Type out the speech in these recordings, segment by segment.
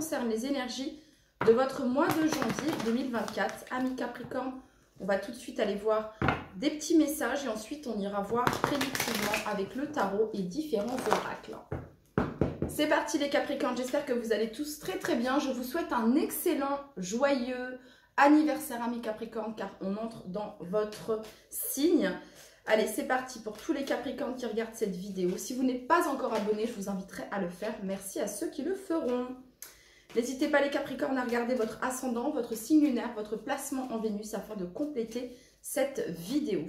concerne les énergies de votre mois de janvier 2024. Amis Capricorne, on va tout de suite aller voir des petits messages et ensuite on ira voir prédictivement avec le tarot et différents oracles. C'est parti les Capricornes, j'espère que vous allez tous très très bien. Je vous souhaite un excellent, joyeux anniversaire amis Capricorne car on entre dans votre signe. Allez, c'est parti pour tous les Capricornes qui regardent cette vidéo. Si vous n'êtes pas encore abonné, je vous inviterai à le faire. Merci à ceux qui le feront. N'hésitez pas les Capricornes à regarder votre ascendant, votre signe lunaire, votre placement en Vénus afin de compléter cette vidéo.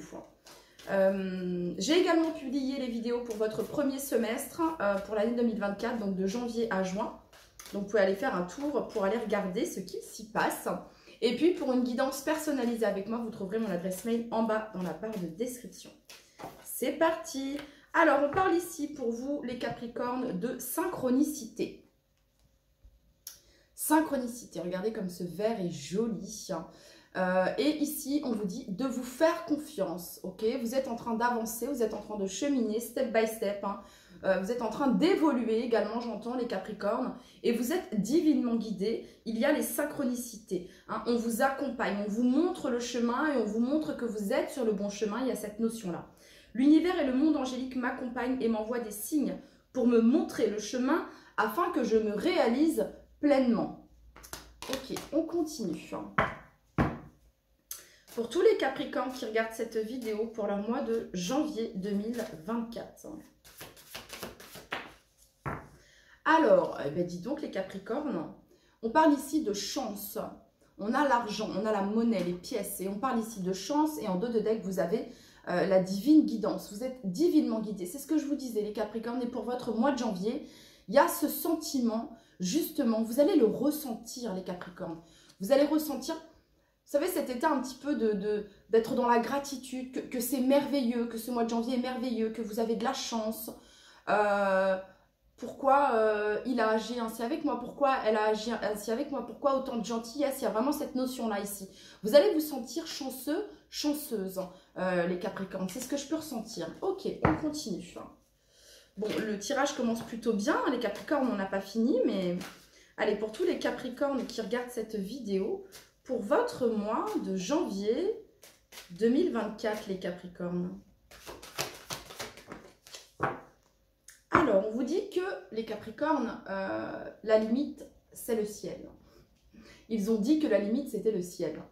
J'ai également publié les vidéos pour votre premier semestre pour l'année 2024, donc de janvier à juin. Donc vous pouvez aller faire un tour pour aller regarder ce qui s'y passe. Et puis, pour une guidance personnalisée avec moi, vous trouverez mon adresse mail en bas dans la barre de description. C'est parti! Alors, on parle ici pour vous, les Capricornes, de synchronicité. Synchronicité, regardez comme ce vert est joli. Et ici, on vous dit de vous faire confiance, ok? Vous êtes en train d'avancer, vous êtes en train de cheminer step by step, hein. Vous êtes en train d'évoluer également, j'entends les Capricornes, et vous êtes divinement guidés. Il y a les synchronicités, hein. On vous accompagne, on vous montre le chemin et on vous montre que vous êtes sur le bon chemin. Il y a cette notion-là. L'univers et le monde angélique m'accompagnent et m'envoient des signes pour me montrer le chemin afin que je me réalise pleinement. Ok, on continue. Pour tous les Capricornes qui regardent cette vidéo pour le mois de janvier 2024. Alors, eh ben dis donc les Capricornes, on parle ici de chance. On a l'argent, on a la monnaie, les pièces. Et on parle ici de chance. Et en dos de deck, vous avez la divine guidance. Vous êtes divinement guidés. C'est ce que je vous disais, les Capricornes. Et pour votre mois de janvier, il y a ce sentiment, justement, vous allez le ressentir, les Capricornes. Vous allez ressentir, vous savez, cet état un petit peu d'être dans la gratitude, que c'est merveilleux, que ce mois de janvier est merveilleux, que vous avez de la chance. Pourquoi il a agi ainsi avec moi, pourquoi elle a agi ainsi avec moi, pourquoi autant de gentillesse. Il y a vraiment cette notion-là ici. Vous allez vous sentir chanceux, chanceuse, les Capricornes. C'est ce que je peux ressentir. Ok, on continue. Bon, le tirage commence plutôt bien. Les Capricornes, on n'a pas fini, mais... Allez, pour tous les Capricornes qui regardent cette vidéo, pour votre mois de janvier 2024, les Capricornes. Alors, on vous dit que les Capricornes, la limite, c'est le ciel. Ils ont dit que la limite, c'était le ciel.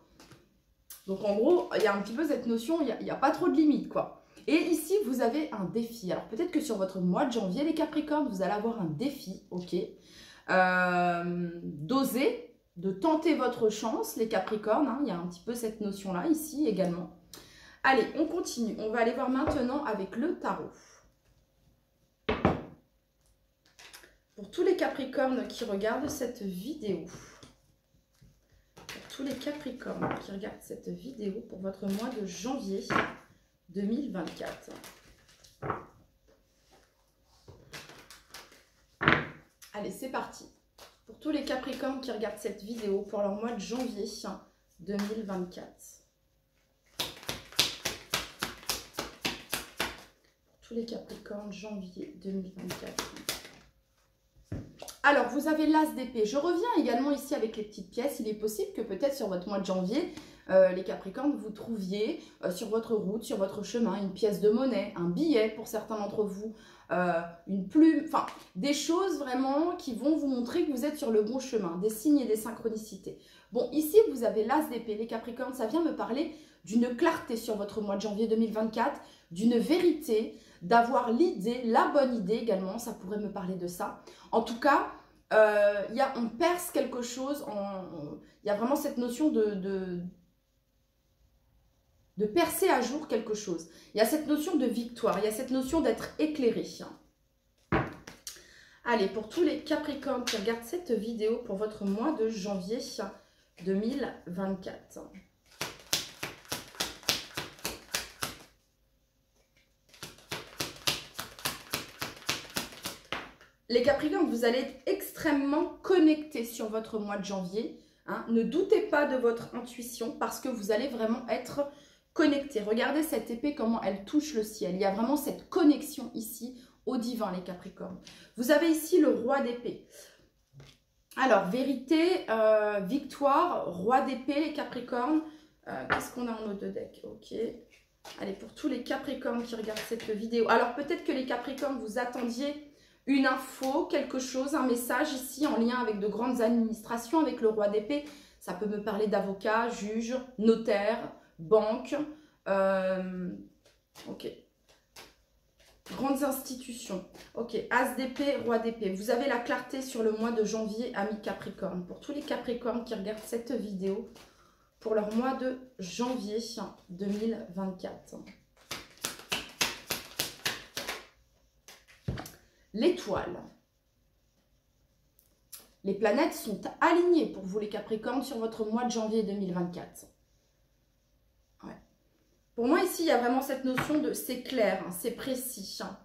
Donc, en gros, il y a un petit peu cette notion, il n'y a pas trop de limite, quoi. Et ici, vous avez un défi. Alors, peut-être que sur votre mois de janvier, les Capricornes, vous allez avoir un défi, ok, d'oser, de tenter votre chance, les Capricornes. Hein, il y a un petit peu cette notion-là, ici, également. Allez, on continue. On va aller voir maintenant avec le tarot. Pour tous les Capricornes qui regardent cette vidéo, pour tous les Capricornes qui regardent cette vidéo pour votre mois de janvier 2024. Allez, c'est parti. Pour tous les Capricornes qui regardent cette vidéo pour leur mois de janvier 2024. Pour tous les Capricornes, janvier 2024. Alors, vous avez l'as d'épée. Je reviens également ici avec les petites pièces. Il est possible que peut-être sur votre mois de janvier, les Capricornes, vous trouviez sur votre route, sur votre chemin, une pièce de monnaie, un billet pour certains d'entre vous, une plume, enfin, des choses vraiment qui vont vous montrer que vous êtes sur le bon chemin, des signes et des synchronicités. Bon, ici, vous avez l'as d'épée. Les Capricornes, ça vient me parler d'une clarté sur votre mois de janvier 2024, d'une vérité, d'avoir l'idée, la bonne idée également, ça pourrait me parler de ça. En tout cas, on perce quelque chose, il y a vraiment cette notion de percer à jour quelque chose. Il y a cette notion de victoire, il y a cette notion d'être éclairé. Allez, pour tous les Capricornes qui regardent cette vidéo pour votre mois de janvier 2024. Les Capricornes, vous allez être extrêmement connectés sur votre mois de janvier. Hein. Ne doutez pas de votre intuition parce que vous allez vraiment être connectés. Regardez cette épée, comment elle touche le ciel. Il y a vraiment cette connexion ici au divin, les Capricornes. Vous avez ici le roi d'épée. Alors, vérité, victoire, roi d'épée, les Capricornes. Qu'est-ce qu'on a en eau de deck? Ok. Allez, pour tous les Capricornes qui regardent cette vidéo. Alors, peut-être que les Capricornes, vous attendiez une info, quelque chose, un message ici en lien avec de grandes administrations, avec le roi d'épée. Ça peut me parler d'avocat, juge, notaire, banque. Ok. Grandes institutions. Ok. As d'épée, roi d'épée. Vous avez la clarté sur le mois de janvier, amis Capricorne. Pour tous les Capricornes qui regardent cette vidéo, pour leur mois de janvier 2024. L'étoile. Les planètes sont alignées pour vous les Capricornes sur votre mois de janvier 2024. Ouais. Pour moi ici, il y a vraiment cette notion de c'est clair, hein, c'est précis. Hein.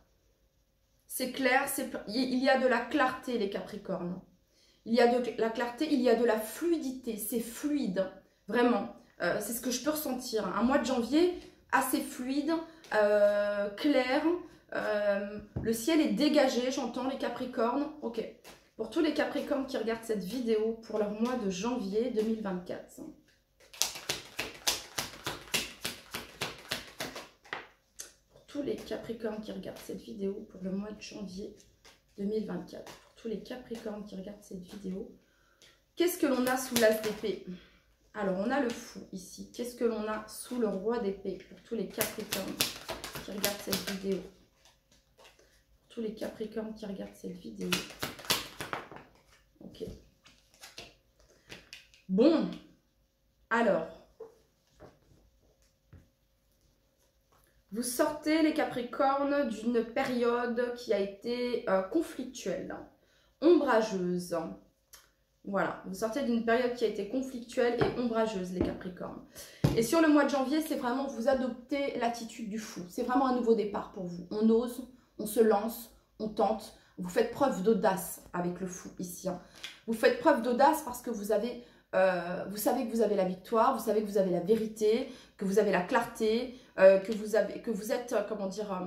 C'est clair, il y a de la clarté les Capricornes. Il y a de la clarté, il y a de la fluidité, c'est fluide. Vraiment, c'est ce que je peux ressentir. Un mois de janvier assez fluide, clair. Le ciel est dégagé, j'entends les Capricornes. Ok. Pour tous les Capricornes qui regardent cette vidéo pour leur mois de janvier 2024. Pour tous les Capricornes qui regardent cette vidéo pour le mois de janvier 2024. Pour tous les Capricornes qui regardent cette vidéo. Qu'est-ce que l'on a sous l'as d'épée? Alors, on a le fou ici. Qu'est-ce que l'on a sous le roi d'épée pour tous les Capricornes qui regardent cette vidéo? Pour tous les Capricornes qui regardent cette vidéo. Ok. Bon. Alors. Vous sortez, les Capricornes, d'une période qui a été conflictuelle, ombrageuse. Voilà, vous sortez d'une période qui a été conflictuelle et ombrageuse, les Capricornes. Et sur le mois de janvier, c'est vraiment, vous adoptez l'attitude du fou. C'est vraiment un nouveau départ pour vous. On ose, on se lance, on tente. Vous faites preuve d'audace avec le fou ici. Hein. Vous faites preuve d'audace parce que vous avez, vous savez que vous avez la victoire, vous savez que vous avez la vérité, que vous avez la clarté, que vous êtes, comment dire...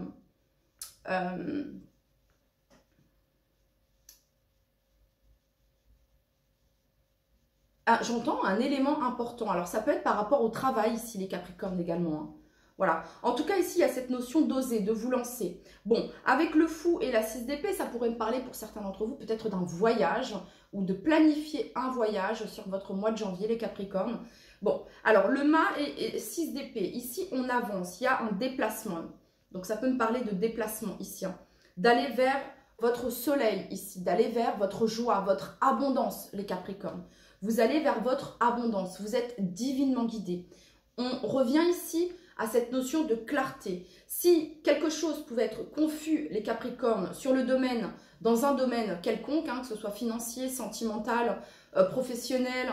j'entends un élément important. Alors, ça peut être par rapport au travail ici, les Capricornes également. Hein. Voilà. En tout cas, ici, il y a cette notion d'oser, de vous lancer. Bon, avec le fou et la 6 d'épée, ça pourrait me parler pour certains d'entre vous peut-être d'un voyage ou de planifier un voyage sur votre mois de janvier, les Capricornes. Bon, alors, le mât et 6 d'épée. Ici, on avance. Il y a un déplacement. Donc, ça peut me parler de déplacement ici. Hein. D'aller vers votre soleil ici, d'aller vers votre joie, votre abondance, les Capricornes. Vous allez vers votre abondance. Vous êtes divinement guidé. On revient ici à cette notion de clarté. Si quelque chose pouvait être confus, les Capricornes, sur le domaine, dans un domaine quelconque, hein, que ce soit financier, sentimental, professionnel,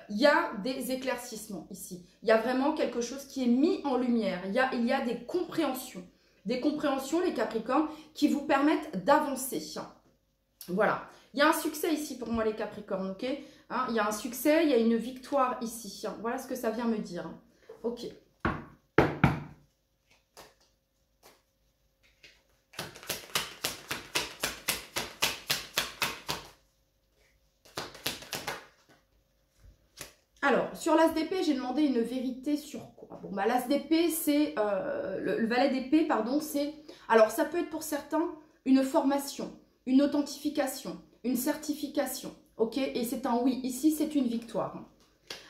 il y a des éclaircissements ici. Il y a vraiment quelque chose qui est mis en lumière. Il y a des compréhensions. Des compréhensions, les Capricornes, qui vous permettent d'avancer. Voilà. Il y a un succès ici pour moi, les Capricornes, ok? Hein, il y a un succès, il y a une victoire ici. Voilà ce que ça vient me dire. Ok. Alors, sur l'as d'épée, j'ai demandé une vérité sur quoi? Bon, bah, l'as d'épée, c'est... le valet d'épée, pardon, c'est... Alors, ça peut être pour certains une formation, une authentification, une certification, ok? Et c'est un oui. Ici, c'est une victoire.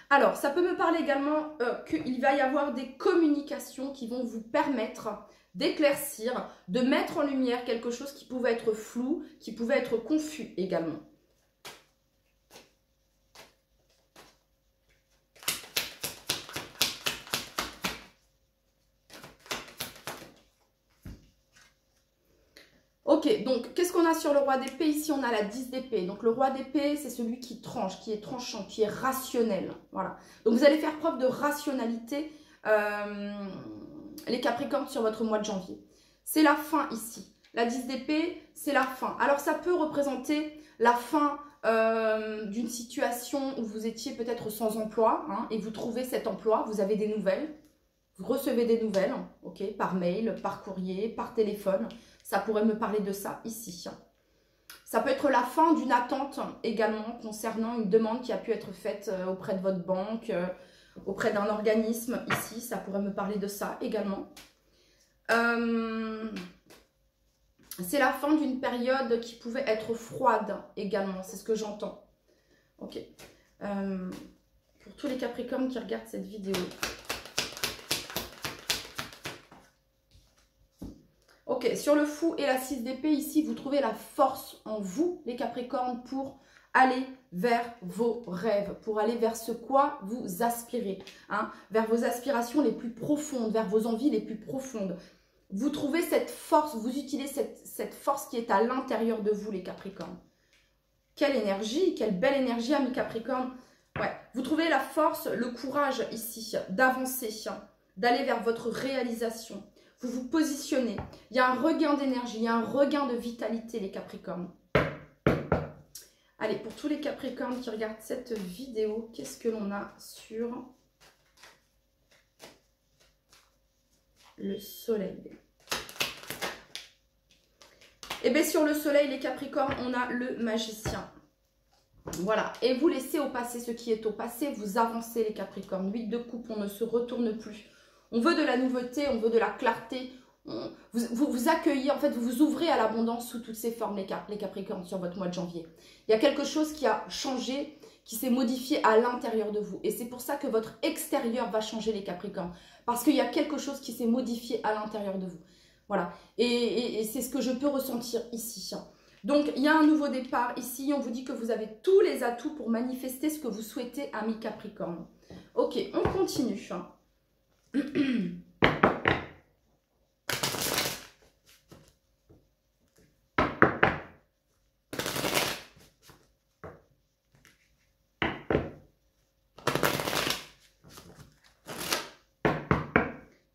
Alors, ça peut me parler également qu'il va y avoir des communications qui vont vous permettre d'éclaircir, de mettre en lumière quelque chose qui pouvait être flou, qui pouvait être confus également. Ok, donc qu'est-ce qu'on a sur le roi d'épée? Ici, on a la 10 d'épée. Donc le roi d'épée, c'est celui qui tranche, qui est tranchant, qui est rationnel. Voilà. Donc vous allez faire preuve de rationalité, les Capricornes, sur votre mois de janvier. C'est la fin ici. La 10 d'épée, c'est la fin. Alors ça peut représenter la fin d'une situation où vous étiez peut-être sans emploi, hein, et vous trouvez cet emploi, vous avez des nouvelles. Vous recevez des nouvelles, ok, par mail, par courrier, par téléphone. Ça pourrait me parler de ça ici. Ça peut être la fin d'une attente également concernant une demande qui a pu être faite auprès de votre banque, auprès d'un organisme ici. Ça pourrait me parler de ça également. C'est la fin d'une période qui pouvait être froide également. C'est ce que j'entends. Ok. Pour tous les Capricornes qui regardent cette vidéo. Ok, sur le fou et la 6 d'épée, ici, vous trouvez la force en vous, les Capricornes, pour aller vers vos rêves, pour aller vers ce quoi vous aspirez, hein, vers vos aspirations les plus profondes, vers vos envies les plus profondes. Vous trouvez cette force, vous utilisez cette force qui est à l'intérieur de vous, les Capricornes. Quelle énergie, quelle belle énergie, amis Capricornes. Ouais, vous trouvez la force, le courage ici d'avancer, d'aller vers votre réalisation. Vous vous positionnez. Il y a un regain d'énergie, il y a un regain de vitalité, les Capricornes. Allez, pour tous les Capricornes qui regardent cette vidéo, qu'est-ce que l'on a sur le soleil? Et bien sur le soleil, les Capricornes, on a le magicien. Voilà, et vous laissez au passé ce qui est au passé, vous avancez les Capricornes. 8 de coupe, on ne se retourne plus. On veut de la nouveauté, on veut de la clarté. Vous accueillez, en fait, vous vous ouvrez à l'abondance sous toutes ses formes, les Capricornes, sur votre mois de janvier. Il y a quelque chose qui a changé, qui s'est modifié à l'intérieur de vous. Et c'est pour ça que votre extérieur va changer, les Capricornes. Parce qu'il y a quelque chose qui s'est modifié à l'intérieur de vous. Voilà, et c'est ce que je peux ressentir ici. Donc, il y a un nouveau départ ici. On vous dit que vous avez tous les atouts pour manifester ce que vous souhaitez, amis Capricorne. Ok, on continue.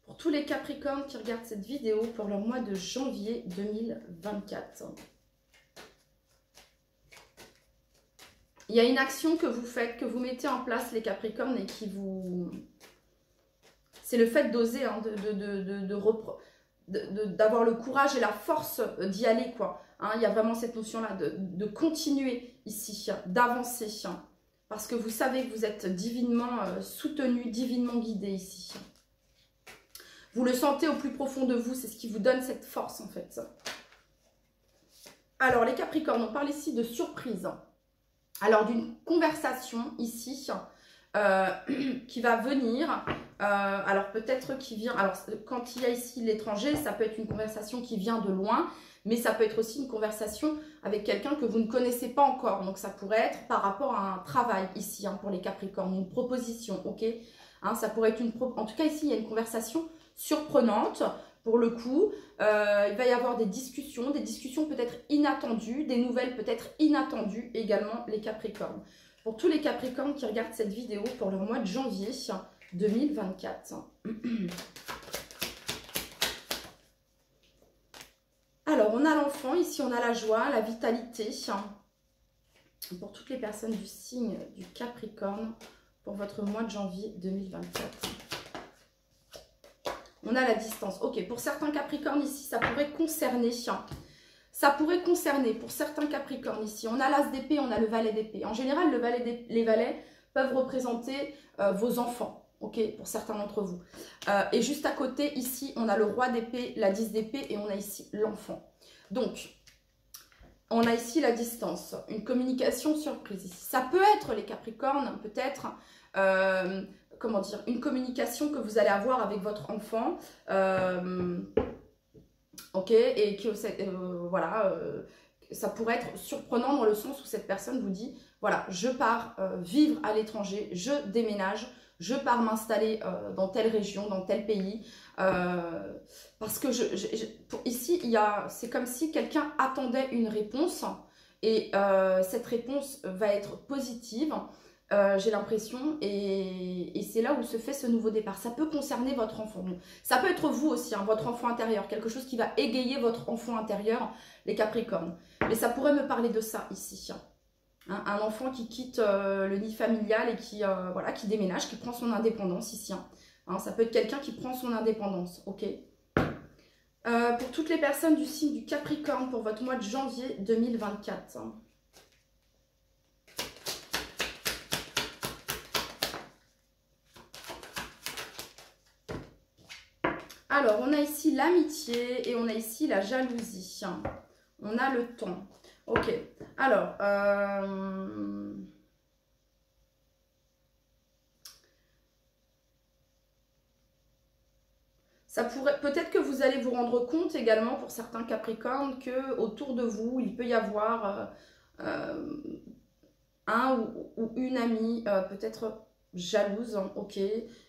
Pour tous les Capricornes qui regardent cette vidéo pour leur mois de janvier 2024. Il y a une action que vous faites, que vous mettez en place, les Capricornes, et qui vous... C'est le fait d'oser, hein, d'avoir le courage et la force d'y aller, quoi. Hein, il y a vraiment cette notion-là de continuer ici, d'avancer. Parce que vous savez que vous êtes divinement soutenu, divinement guidé ici. Vous le sentez au plus profond de vous, c'est ce qui vous donne cette force, en fait. Alors, les Capricornes, on parle ici de surprise. Alors, d'une conversation ici qui va venir. Alors, peut-être qui vient... Alors, quand il y a ici l'étranger, ça peut être une conversation qui vient de loin, mais ça peut être aussi une conversation avec quelqu'un que vous ne connaissez pas encore. Donc, ça pourrait être par rapport à un travail ici, hein, pour les Capricornes, une proposition, ok, hein, ça pourrait être une... En tout cas, ici, il y a une conversation surprenante. Pour le coup, il va y avoir des discussions peut-être inattendues, des nouvelles peut-être inattendues également, les Capricornes. Pour tous les Capricornes qui regardent cette vidéo pour le mois de janvier 2024. Alors, on a l'enfant, ici on a la joie, la vitalité. Pour toutes les personnes du signe du Capricorne pour votre mois de janvier 2024. On a la distance. Ok, pour certains Capricornes ici, ça pourrait concerner. Ça pourrait concerner pour certains Capricornes ici. On a l'As d'épée, on a le Valet d'épée. En général, les valets peuvent représenter vos enfants. Ok, pour certains d'entre vous. Et juste à côté, ici, on a le Roi d'épée, la 10 d'épée et on a ici l'enfant. Donc, on a ici la distance. Une communication surprise ici. Ça peut être, les Capricornes, peut-être... comment dire, une communication que vous allez avoir avec votre enfant, ok, et que voilà, ça pourrait être surprenant dans le sens où cette personne vous dit, voilà, je pars vivre à l'étranger, je déménage, je pars m'installer dans telle région, dans tel pays, parce que ici, c'est comme si quelqu'un attendait une réponse, et cette réponse va être positive, j'ai l'impression, et c'est là où se fait ce nouveau départ. Ça peut concerner votre enfant. Ça peut être vous aussi, hein, votre enfant intérieur, quelque chose qui va égayer votre enfant intérieur, les Capricornes. Mais ça pourrait me parler de ça ici. Hein, un enfant qui quitte le nid familial et qui, voilà, qui déménage, qui prend son indépendance ici. Hein, ça peut être quelqu'un qui prend son indépendance, ok. Pour toutes les personnes du signe du Capricorne pour votre mois de janvier 2024. Alors, on a ici l'amitié et on a ici la jalousie. On a le temps. Ok. Alors, ça pourrait, peut-être que vous allez vous rendre compte également pour certains Capricornes que autour de vous, il peut y avoir un ou une amie peut-être jalouse, hein, ok,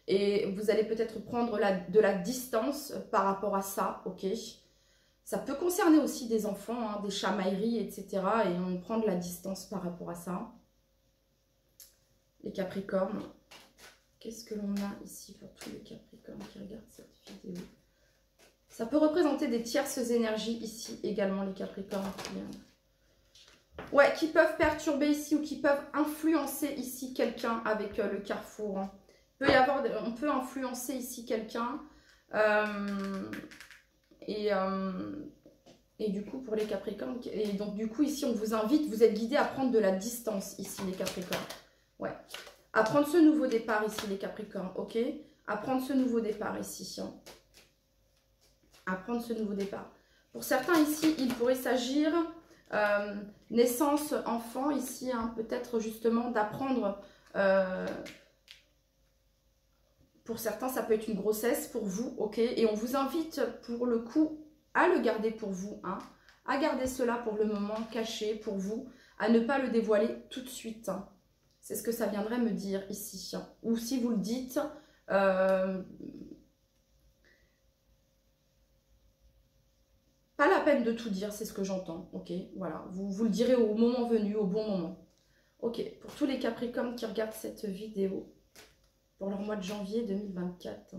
et vous allez peut-être prendre de la distance par rapport à ça, ok. Ça peut concerner aussi des enfants, hein, des chamailleries, etc. Et on prend de la distance par rapport à ça. Les Capricornes. Qu'est-ce que l'on a ici pour tous les Capricornes qui regardent cette vidéo? Ça peut représenter des tierces énergies ici également, les Capricornes. Ouais, qui peuvent perturber ici ou qui peuvent influencer ici quelqu'un avec le carrefour. Hein. On peut influencer ici quelqu'un. Et du coup, pour les Capricornes, et donc du coup, ici, on vous invite, vous êtes guidés à prendre de la distance ici, les Capricornes. Ouais. À prendre ce nouveau départ ici, les Capricornes, ok? À prendre ce nouveau départ ici. Hein. À prendre ce nouveau départ. Pour certains ici, il pourrait s'agir naissance enfant ici, hein, peut-être justement d'apprendre. Pour certains, ça peut être une grossesse pour vous, ok? Et on vous invite pour le coup à le garder pour vous, hein, à garder cela pour le moment caché pour vous, à ne pas le dévoiler tout de suite. Hein. C'est ce que ça viendrait me dire ici. Hein. Ou si vous le dites, pas la peine de tout dire, c'est ce que j'entends. Ok, voilà, vous le direz au moment venu, au bon moment. Ok, pour tous les Capricornes qui regardent cette vidéo, pour leur mois de janvier 2024.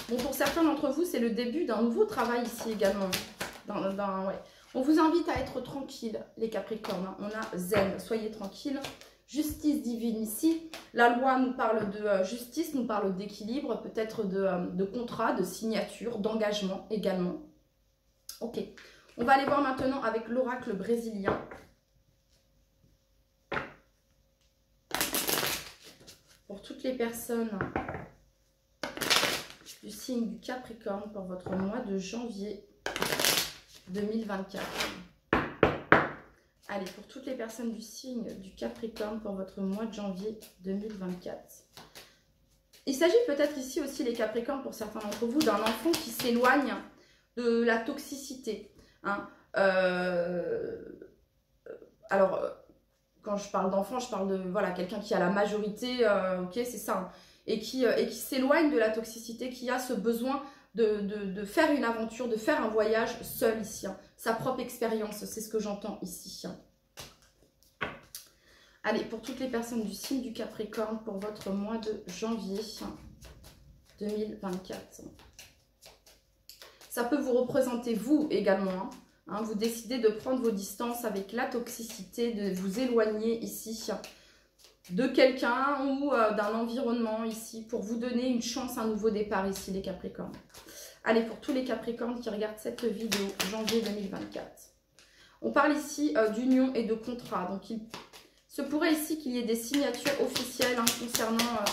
Bon, pour certains d'entre vous, c'est le début d'un nouveau travail ici également. Ouais. On vous invite à être tranquille, les Capricornes. Hein. On a zen, soyez tranquille. Justice divine ici. La loi nous parle de justice, nous parle d'équilibre, peut-être de contrat, de signature, d'engagement également. Ok. On va aller voir maintenant avec l'oracle brésilien. Pour toutes les personnes du signe du Capricorne pour votre mois de janvier 2024. Allez, pour toutes les personnes du signe du Capricorne pour votre mois de janvier 2024. Il s'agit peut-être ici aussi, les Capricornes, pour certains d'entre vous, d'un enfant qui s'éloigne de la toxicité. Hein. Alors, quand je parle d'enfant, je parle de voilà, quelqu'un qui a la majorité, ok, c'est ça. Hein. Et qui s'éloigne de la toxicité, qui a ce besoin de faire une aventure, de faire un voyage seul ici. Hein. Sa propre expérience, c'est ce que j'entends ici. Hein. Allez, pour toutes les personnes du signe du Capricorne, pour votre mois de janvier 2024. Ça peut vous représenter vous également. Hein, vous décidez de prendre vos distances avec la toxicité, de vous éloigner ici de quelqu'un ou d'un environnement ici pour vous donner une chance, un nouveau départ ici, les Capricornes. Allez, pour tous les Capricornes qui regardent cette vidéo, janvier 2024. On parle ici d'union et de contrat. Donc, il se pourrait ici qu'il y ait des signatures officielles hein, concernant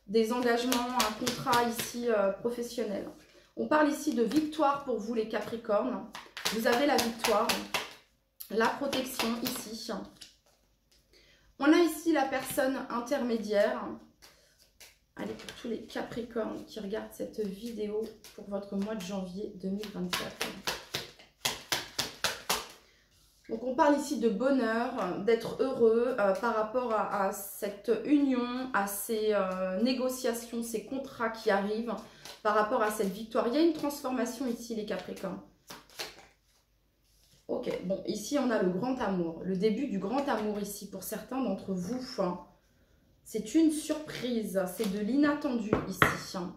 des engagements, un contrat ici professionnel. On parle ici de victoire pour vous, les Capricornes. Vous avez la victoire, la protection ici. On a ici la personne intermédiaire. Allez, pour tous les Capricornes qui regardent cette vidéo pour votre mois de janvier 2024. Donc, on parle ici de bonheur, d'être heureux par rapport à cette union, à ces négociations, ces contrats qui arrivent, par rapport à cette victoire. Il y a une transformation ici, les Capricornes. Ok, bon, ici, on a le grand amour, le début du grand amour ici pour certains d'entre vous. Hein. C'est une surprise, c'est de l'inattendu ici. Hein.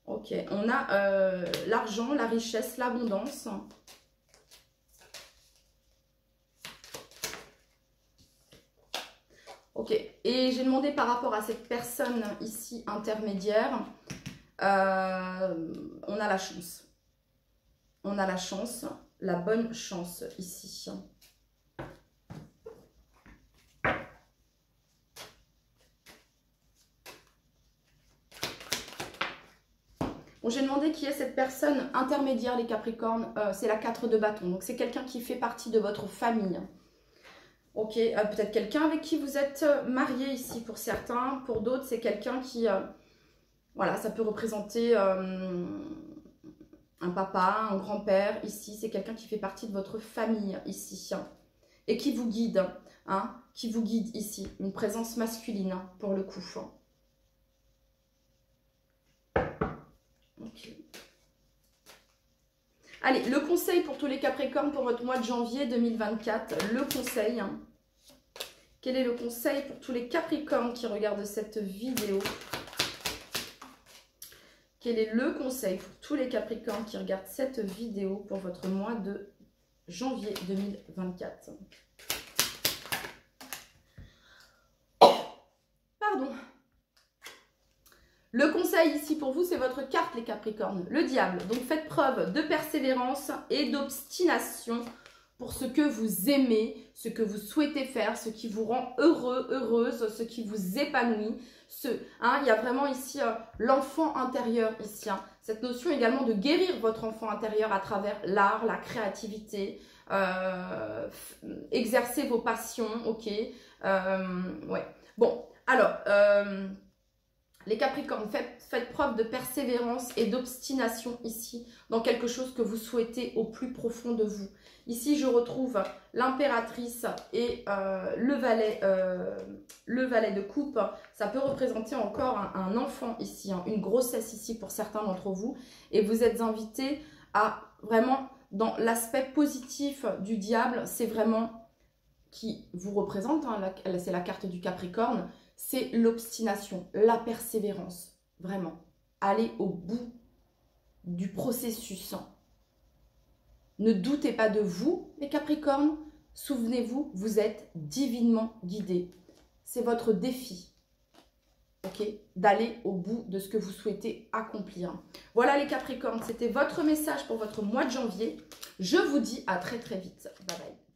Ok, on a l'argent, la richesse, l'abondance. Ok, et j'ai demandé par rapport à cette personne ici intermédiaire, on a la chance. On a la chance, la bonne chance ici. Bon, j'ai demandé qui est cette personne intermédiaire, les Capricornes. C'est la 4 de bâton. Donc, c'est quelqu'un qui fait partie de votre famille. Ok, peut-être quelqu'un avec qui vous êtes marié ici pour certains. Pour d'autres, c'est quelqu'un qui... voilà, ça peut représenter un papa, un grand-père ici. C'est quelqu'un qui fait partie de votre famille ici. Et qui vous guide, hein, qui vous guide ici. Une présence masculine pour le coup. Ok. Allez, le conseil pour tous les Capricornes pour votre mois de janvier 2024. Le conseil... Quel est le conseil pour tous les Capricornes qui regardent cette vidéo? Quel est le conseil pour tous les Capricornes qui regardent cette vidéo pour votre mois de janvier 2024? Pardon. Le conseil ici pour vous, c'est votre carte, les Capricornes, le diable. Donc, faites preuve de persévérance et d'obstination pour ce que vous aimez, ce que vous souhaitez faire, ce qui vous rend heureux, heureuse, ce qui vous épanouit. Il y a vraiment ici l'enfant intérieur, ici. Cette notion également de guérir votre enfant intérieur à travers l'art, la créativité, exercer vos passions, ok. Ouais. Bon, alors... les Capricornes, faites preuve de persévérance et d'obstination ici, dans quelque chose que vous souhaitez au plus profond de vous. Ici, je retrouve l'impératrice et le valet de coupe. Ça peut représenter encore un enfant ici, hein, une grossesse ici pour certains d'entre vous. Et vous êtes invités à vraiment, dans l'aspect positif du diable, c'est vraiment qui vous représente, hein, c'est la carte du Capricorne. C'est l'obstination, la persévérance, vraiment. Allez au bout du processus. Ne doutez pas de vous, les Capricornes. Souvenez-vous, vous êtes divinement guidés. C'est votre défi, ok, d'aller au bout de ce que vous souhaitez accomplir. Voilà les Capricornes, c'était votre message pour votre mois de janvier. Je vous dis à très très vite. Bye bye.